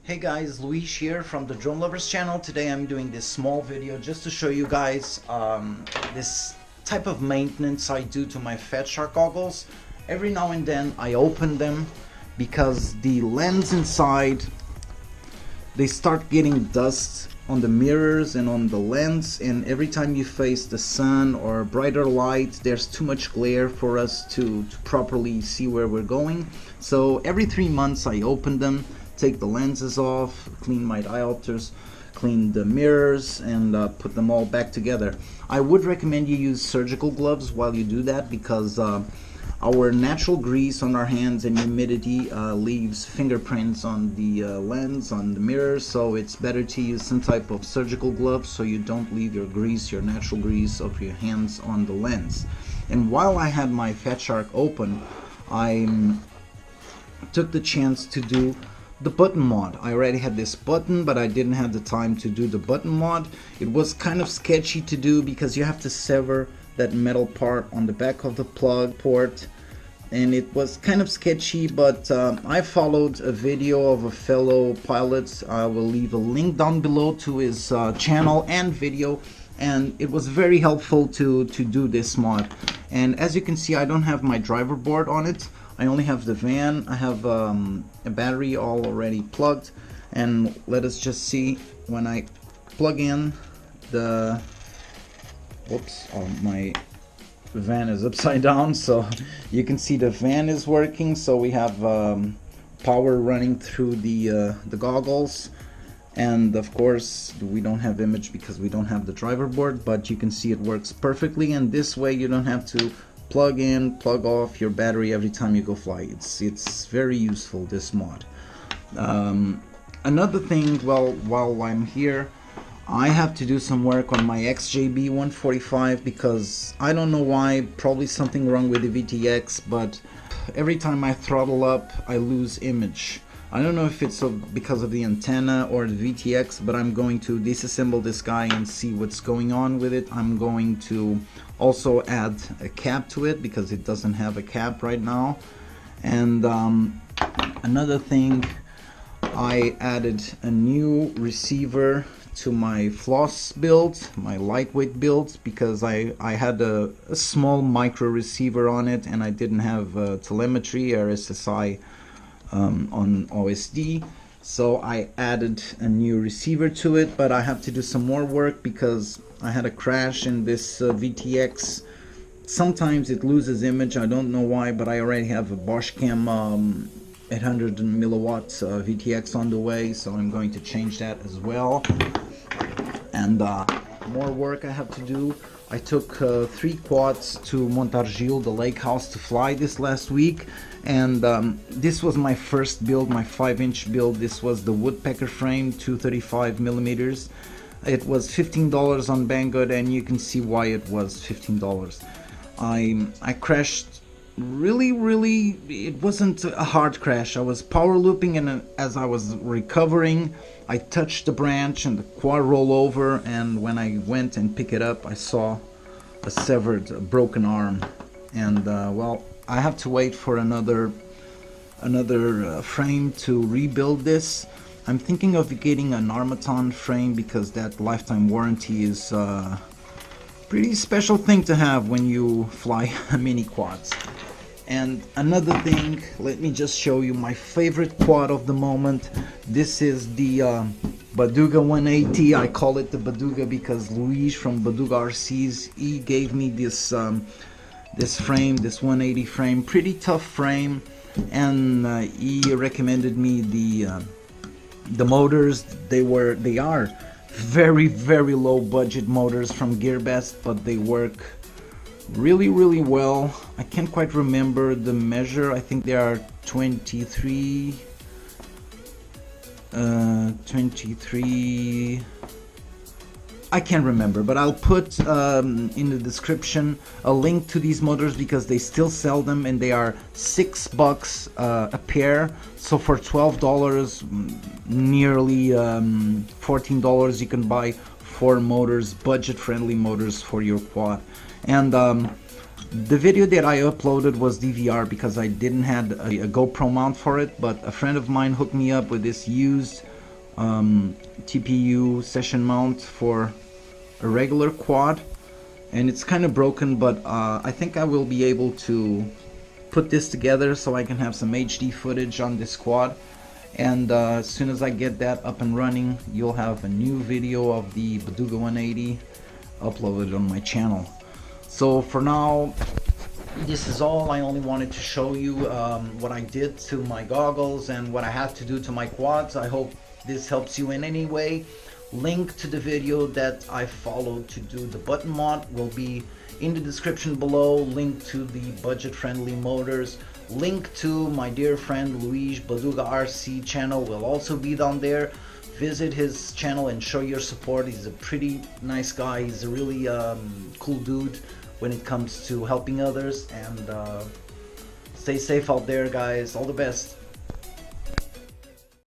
Hey guys, Luis here from the Drone Lovers channel. Today I'm doing this small video just to show you guys this type of maintenance I do to my Fatshark goggles. Every now and then I open them because the lens inside, they start getting dust on the mirrors and on the lens, and every time you face the sun or brighter light, there's too much glare for us to properly see where we're going. So every 3 months I open them, take the lenses off, clean my diopters, clean the mirrors, and put them all back together. I would recommend you use surgical gloves while you do that, because our natural grease on our hands and humidity leaves fingerprints on the lens, on the mirror, so it's better to use some type of surgical gloves so you don't leave your grease, your natural grease of your hands on the lens. And while I had my Fatshark open, I took the chance to do the button mod. I already had this button, but I didn't have the time to do the button mod. It was kind of sketchy to do because you have to sever that metal part on the back of the plug port, and it was kind of sketchy, but I followed a video of a fellow pilot. I will leave a link down below to his channel and video, and it was very helpful to do this mod. And as you can see, I don't have my driver board on it. I only have the van. I have a battery all already plugged, and let us just see when I plug in the whoops, my van is upside down, so you can see the van is working. So we have power running through the goggles, and of course we don't have image because we don't have the driver board, but you can see it works perfectly. And this way you don't have to plug in, plug off your battery every time you go fly. It's very useful, this mod. Another thing, well, while I'm here, I have to do some work on my XJB 145 because I don't know why, probably something wrong with the VTX, but every time I throttle up I lose image. I don't know if it's because of the antenna or the VTX, but I'm going to disassemble this guy and see what's going on with it. I'm going to also add a cap to it because it doesn't have a cap right now. And another thing, I added a new receiver to my floss build, my lightweight build, because I had a small micro receiver on it and I didn't have telemetry or SSI on OSD, so I added a new receiver to it. But I have to do some more work because I had a crash in this VTX. Sometimes it loses image, I don't know why, but I already have a Boschcam 800 milliwatts VTX on the way, so I'm going to change that as well. And more work I have to do. I took 3 quads to Montage, the lake house, to fly this last week, and this was my first build, my 5-inch build. This was the woodpecker frame, 235 millimeters. It was $15 on Banggood, and you can see why it was $15. I crashed really, it wasn't a hard crash. I was power looping, and as I was recovering, I touched the branch and the quad rolled over, and when I went and picked it up, I saw a severed, broken arm. And well, I have to wait for another frame to rebuild this. I'm thinking of getting an Armaton frame because that lifetime warranty is a pretty special thing to have when you fly mini quads. And another thing, let me just show you my favorite quad of the moment. This is the Baduca 180. I call it the Baduca because Luis from Baduca RCs, he gave me this this frame, this 180 frame, pretty tough frame, and he recommended me the motors. They are very low budget motors from Gearbest, but they work really well. I can't quite remember the measure. I think they are 23 I can't remember, but I'll put in the description a link to these motors because they still sell them, and they are $6 a pair. So for $12, nearly $14, you can buy 4 motors, budget-friendly motors for your quad. And the video that I uploaded was DVR because I didn't have a GoPro mount for it, but a friend of mine hooked me up with this used TPU session mount for a regular quad, and it's kind of broken, but I think I will be able to put this together so I can have some HD footage on this quad. And as soon as I get that up and running, you'll have a new video of the Baduca 180 uploaded on my channel. So for now, this is all. I only wanted to show you what I did to my goggles and what I had to do to my quads. I hope this helps you in any way. Link to the video that I followed to do the button mod will be in the description below. Link to the budget-friendly motors. Link to my dear friend Luis Baduca RC channel will also be down there. Visit his channel and show your support. He's a pretty nice guy. He's a really cool dude when it comes to helping others. And stay safe out there, guys. All the best.